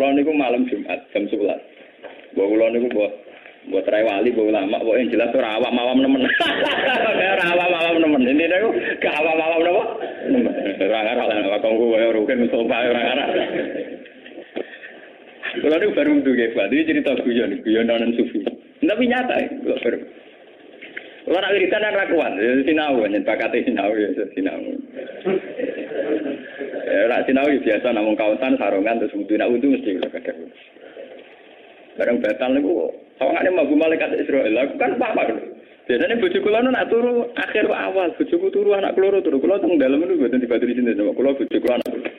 Kula niku malam Jumat jam 11. Mbok kula niku buat rai wali, buat ulama, buat yang jelas ora awam nemen. Ora awam nemen. Ini niku gak awam napa? Nemen. Ora ngarah lah kanggo kowe rugen Mustafa ora ngarah. Kula niku baru nduwe Pak. Iki cerita guyon-guyonan sufi. Tapi nyata kok baru. Ora wiridan ora kuat, sinau nyen bakate sinau ya sinau. Ora sinau biasa namung kaosan sarongan terus wudu nak wudu mesti kadang. Bareng batal niku sawangane mlebu malaikat Israil. Aku kan paham. Biasane bojo kula nak turu akhir awal, bojoku turu anak keloro turu. Kula teng dalem niku mboten dibaduri sinten sama kula bojo kula anak.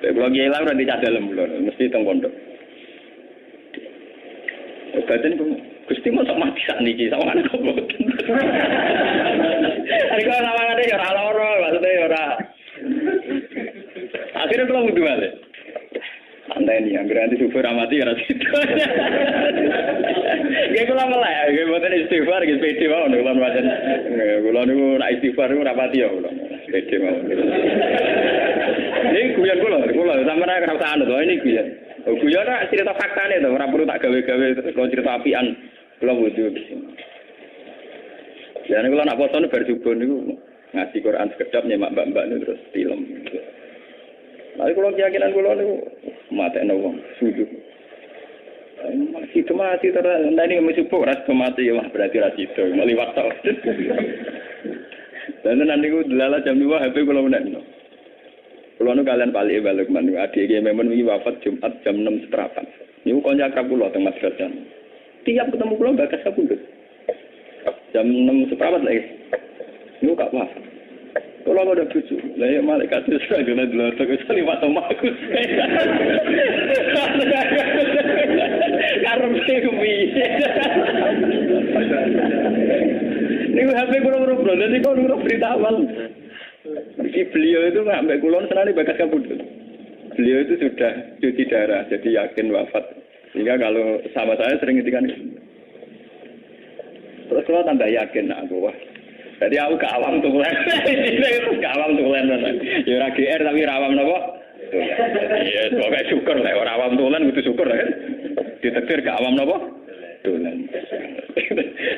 Kula kiai lah ora dicak dalem kula, mesti teng pondok. Badan Gusti mosok mati sak niki sawangane kok mboten. Ari kok sawangane ya ora lara, maksudnya ya ora. Akhirnya kula wudu balik. Santai nih, hampir nanti super amati ya situ. Gak kula melek, gak buatan istighfar, gak pede mau nih kula buatan. Kula nih nak istighfar nih rapati ya kula. Pede mau. Ini guyon kula sama nak kerasa anu tuh ini guyon. Guyon nak cerita fakta nih tuh, orang perlu tak gawe-gawe kalau cerita apian kula wudu. Jadi kula nak foto nih berjubah nih ngasih Quran sekedap nyemak mbak-mbak nih terus film. Tapi kalau keyakinan kula niku matene wong sujud. Masih mati terus ndane mesti ora mati ya berarti ra sido meliwat to. Dan nanti ku delala jam 2 HP kula menek. Kula nu kalian balik mantu adik iki memang wingi wafat Jumat jam 6 seprapat. Niku kanca akrab kula teng madrasah. Tiap ketemu kula bakas kapundhut. Jam 6 seprapat lagi. Niku gak wafat. Kalau ada cucu, lah malaikat itu sudah dulu terus lima tahun aku. Karena mesti bisa. Ini HP kurang bro, jadi kau nurut berita awal. Beliau itu nggak kulon senang bakas kabut. Beliau itu sudah cuci darah, jadi yakin wafat. Sehingga kalau sama saya sering ngetikan. Terus kalau tambah yakin, aku wah. Jadi aku gak awam tulen. Gak awam tulen. Ya ora GR tapi ora awam napa? Iya, pokoke syukur lah ora awam tulen kudu syukur kan. Ditektir gak awam napa? Tulen.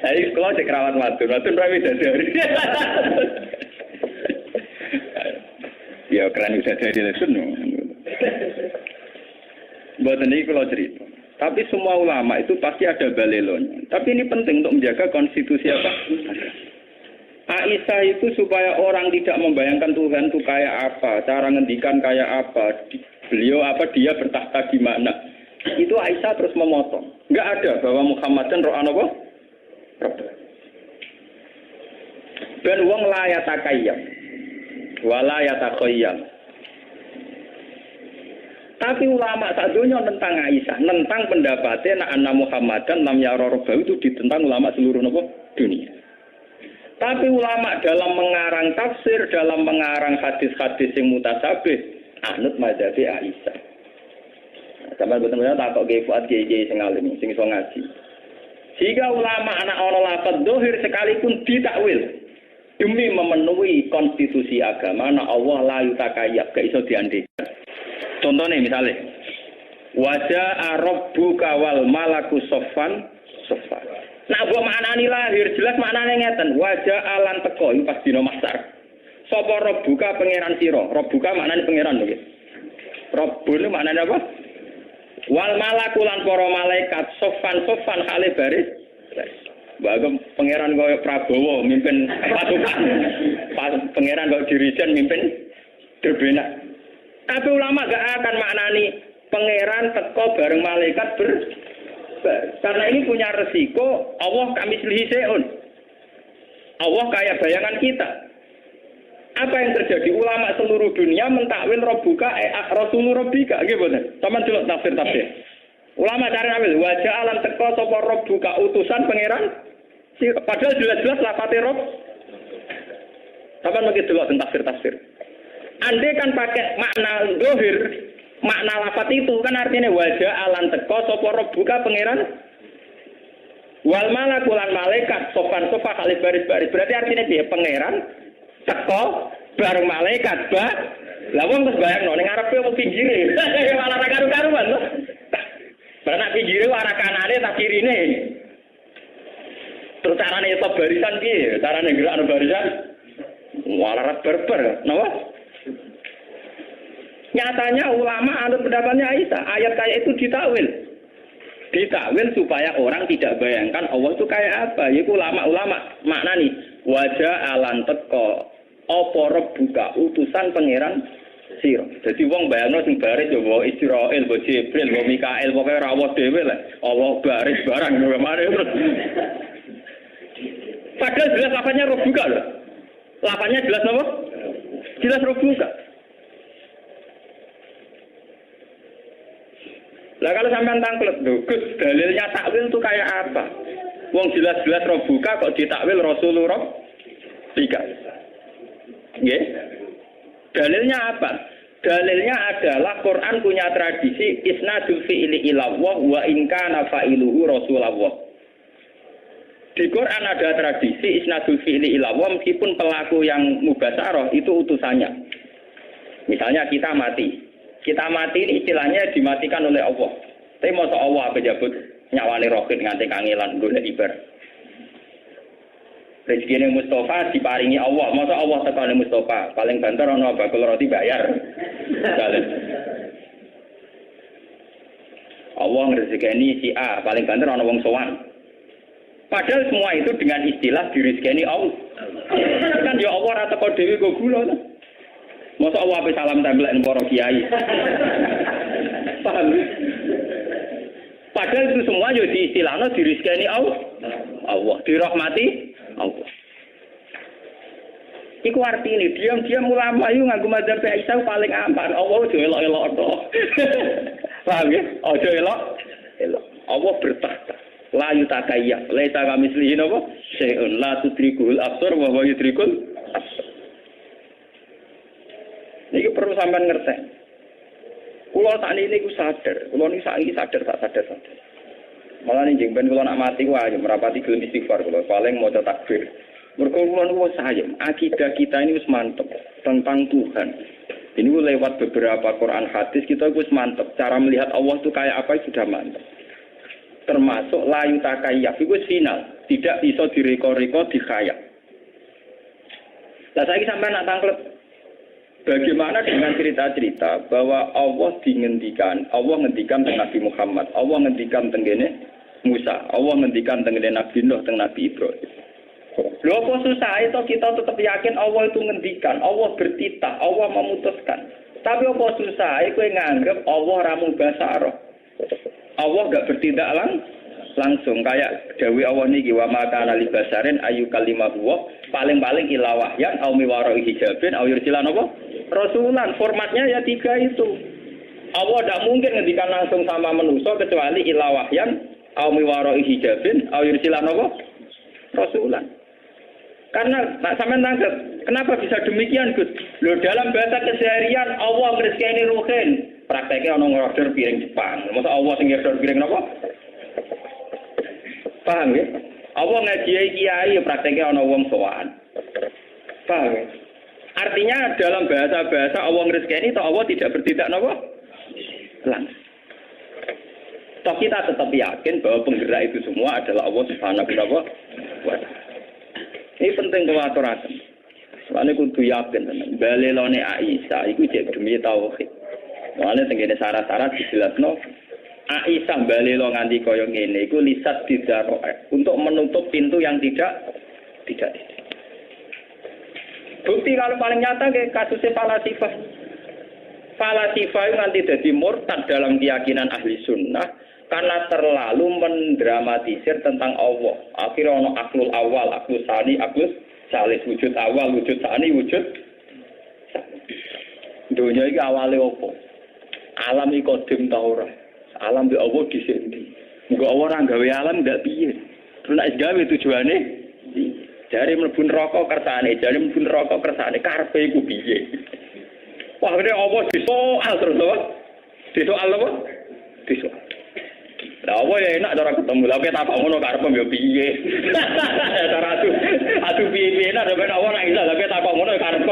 Ayo kalau cek rawat matur ra wis dari. Ya keren bisa jadi lesson. Mboten iki kalau cerita. Tapi semua ulama itu pasti ada balelonya. Tapi ini penting untuk menjaga konstitusi apa? Aisyah itu supaya orang tidak membayangkan Tuhan itu kayak apa, cara ngendikan kayak apa, beliau apa, dia bertahta di mana. Itu Aisyah terus memotong. Enggak ada bahwa Muhammad dan roh apa? Ben wong la yatakayyam wala yatakhayyam. Tapi ulama sadonya tentang Aisyah, tentang pendapatnya anna Muhammadan lam yara rabbahu itu ditentang ulama seluruh dunia. Tapi ulama dalam mengarang tafsir, dalam mengarang hadis-hadis yang mutasabih, anut mazhabi Aisyah. Sampai betul-betul tak kok gefuat kiai sing alim, sing iso ngaji. Jika ulama anak ana lafaz dohir sekalipun ditakwil demi memenuhi konstitusi agama, na Allah la yutakayyab, gak iso diandaikan. Contohnya misalnya, wajah rabbuka wal malaku soffan. Nah, gua maknani lahir jelas maknane ngeten, wajah alan teko iki pas dina mahsyar. Sapa rabbuka pangeran sira? Rabbuka maknane pangeran lho. Rabbun maknane apa? Wal malaku lan para malaikat soffan hale baris. Bagem pangeran kaya Prabowo mimpin pasukan. Pangeran kaya dirijen mimpin derbenak. Tapi ulama gak akan maknani pangeran teko bareng malaikat karena ini punya resiko Allah kami seun. Allah kayak bayangan kita. Apa yang terjadi? Ulama seluruh dunia mentakwil Rabbuka Rasulur Rabbika nggih mboten. Sampeyan delok tafsir. Ulama cari ambil wajah alam teko sapa Rabbuka utusan pangeran. Padahal jelas-jelas lafate Rabb. Sampeyan mesti delok tafsir. Andai kan pakai makna dohir, makna lafaz itu kan artinya wajah alan teko sapa Rabbuka pangeran wal malaku lan malaikat sofan kali baris-baris berarti artinya dia pangeran teko bareng malaikat lah wong wis bayangno ning arepe wong pinggire malah ra karu-karuan lho dhewe arah kanane tak kirine. Terus carane nyetop barisan piye? Carane gerakno barisan walarat berber, napa? Nyatanya ulama anut pendapatnya Aisyah, ayat kayak itu ditakwil. Ditakwil supaya orang tidak bayangkan Allah itu kayak apa. Yaitu ulama-ulama maknani wajah alan teko apa rebuka utusan pangeran sira. Dadi wong bayangno sing baris yo wa Israil, wa Jibril, wa Mikail, pokoke ora Allah dhewe lah. Allah baris barang ngene terus. Padahal jelas lafaznya rebuka lho. Lafaznya jelas apa? Jelas rebuka. Lah kalau sampean tangklet, Gus, dalilnya takwil itu kayak apa? Wong jelas-jelas rebuka kok ditakwil Rasulullah 3. Nggih. Dalilnya apa? Dalilnya adalah Quran punya tradisi isnadul fi'li ila Allah wa in kana fa'iluhu Rasulullah. Di Quran ada tradisi isnadul fi'li ila Allah meskipun pelaku yang mubasyarah itu utusannya. Misalnya kita mati. Kita mati ini istilahnya dimatikan oleh Allah. Tapi masa Allah apa jabut nyawane roket nganti kangelan golek ibar. Rezekine Mustafa diparingi Allah. Masa Allah tekane Mustafa, paling banter ana bakul roti bayar. Allah ngrezekeni si A, paling banter ana wong sowan. Padahal semua itu dengan istilah direzekeni Allah. Kan ya Allah ora teko dhewe kok gula to. Masa Allah ape salam templek para kiai. Paham? Padahal itu semua yo diistilahno direzekeni Allah. Allah dirahmati Allah. Iku artine diam-diam ulama yo nganggo mazhab Aisyah paling aman. Allah ojo elok-elok to. Paham ya? Ojo elok. Allah bertakhta. La yutakayya. Laisa kamislihi napa? Syai'un la tudrikul absar wa huwa yudrikul absar. Niki perlu sampean ngerti. Kula sakniki niku sadar. Kula niki saiki sadar. Malah ning jeng ben kula nak mati ku ayo merapati gelem istighfar kula paling maca takbir. Mergo kula niku sayang, akidah kita ini wis mantep tentang Tuhan. Ini lewat beberapa Quran hadis kita wis mantep. Cara melihat Allah itu kayak apa sudah mantep. Termasuk la yutakayyaf itu final, tidak bisa direko-reko dikhayal. Lah saiki sampean nak tanglet bagaimana dengan cerita-cerita bahwa Allah ngendikan tentang Nabi Muhammad, Allah ngendikan tentang Musa, Allah ngendikan tentang Nabi Nuh, tentang Nabi Ibrahim. Lho apa susah itu kita tetap yakin Allah itu ngendikan, Allah bertitah, Allah memutuskan. Tapi apa susah kowe nganggep Allah ra mubasyarah. Allah enggak bertindak langsung kayak dawuh Allah niki wa ma kana li basarin ayu kalimat wa paling-paling ila wahyan au miwaro hijabin au yursilan apa rasulan formatnya ya 3 itu. Allah tidak mungkin ngendikan langsung sama manusia kecuali ila wahyan au miwaro hijabin au yursilan apa rasulan. Karena sampean nangkep kenapa bisa demikian Gus? Loh dalam bahasa keseharian Allah ngrezekeni ruhin. Prakteknya ana ngorder piring Jepang. Masa Allah sing ngorder piring napa? Paham ya? Allah ngaji kiai prakteknya ana wong sowan. Paham ya? Artinya dalam bahasa-bahasa Allah ngrezekeni toh Allah tidak bertindak napa? Langsung. Toh kita tetap yakin bahwa penggerak itu semua adalah Allah Subhanahu wa taala. Ini penting kalau aturaken. Soalnya kudu yakin tenan. Balelone Aisyah iku jek demi tauhid. Soalnya tengene syarat-syarat dijelasno Aisyah balelo nganti kaya ngene iku lisat didaro untuk menutup pintu yang tidak. Bukti kalau paling nyata kayak kasusnya falasifah. Falasifah itu nanti jadi murtad dalam keyakinan ahli sunnah karena terlalu mendramatisir tentang Allah. Akhirnya ono aklul awal, aklul sani, aklul salis, wujud awal, wujud sani, wujud dunia ini awalnya apa? Alam ini kodim tau ora. Alam di Allah disendi. Muga orang gawe alam ndak piye. Terus nek gawe tujuane jare mlebu neraka kersane, jare mlebu neraka kersane karepe iku piye. Wah, ini apa disoal terus apa? Disoal apa? Disoal. Lah apa ya enak cara ketemu lha tak kok ngono karep yo piye. Cara adu piye-piye nek ben ora nang isa lha tak kok ngono karep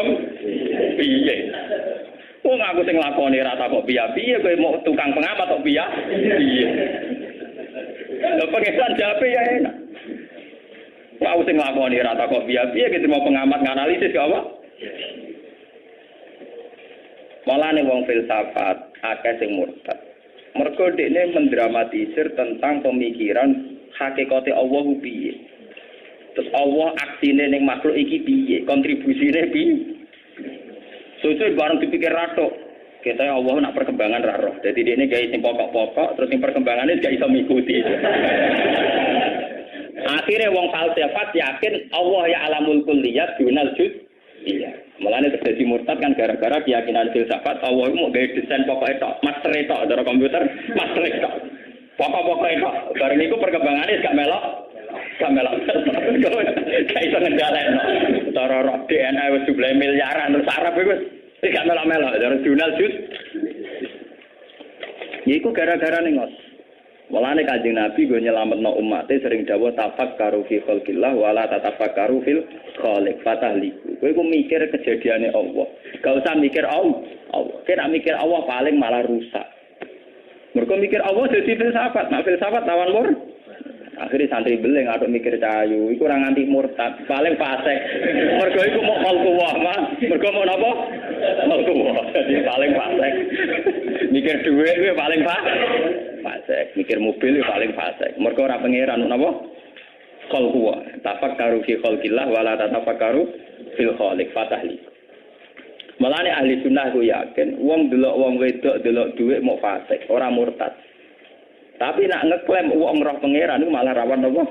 piye. Wong aku sing lakoni ra tak kok piye-piye kowe mau tukang pengamat kok piye. Lho pengesan jape ya enak. Wau sing nglakoni rata kok piye gitu mau pengamat nganalisis kok apa? Malane wong filsafat akeh sing murtad. Mergo dekne mendramatisir tentang pemikiran hakikate Allah piye. Terus Allah aksine ning makhluk iki piye, kontribusine piye. Sesuk bareng dipikir ratok. Kita Allah nak perkembangan ra roh. Dadi dekne gawe sing pokok-pokok terus sing perkembangane gak iso mikuti. Akhirnya wong falsafat yakin Allah ya alamul kulliyat dunal juz. Iya. Mulane terjadi murtad kan gara-gara keyakinan filsafat Allah itu mau gawe desain pokoknya tok, master tok, cara komputer master tok. Pokok-pokoknya tok. Bareng iku perkembangannya gak melok. Gak melok. Gak iso ngendhalekno. Cara roh DNA wis jumlah miliaran terus Arab iku gak melok-melok. Cara dunal juz. Iku gara-gara ning ngos. Mulane Kanjeng Nabi go nyelametno umate sering dawuh tafakkaru fi khalqillah wala tatafakkaru fil khaliq fatahliku. Kowe ku mikir kejadiane Allah. Gak usah mikir Allah. Kena mikir Allah paling malah rusak. Mergo mikir Allah dadi filsafat, nek filsafat lawan mur. Akhirnya santri beling atau mikir cahayu, iku ora nganti murtad, paling fasik. Mergo iku mau khalqullah, mergo mau napa? Khalqullah. Dadi paling fasik. Mikir dhuwit kuwi paling fasik, mikir mobil paling fasik. Mergo ora pangeran napa? Khalqullah. Tafakkaru fi khalqillah wala tatafakkaru fil khaliq fatahli. Malane ahli sunnah ku yakin wong delok wong wedok delok dhuwit mau fasik, ora murtad. Tapi nak ngeklaim wong roh pangeran iku malah rawan apa?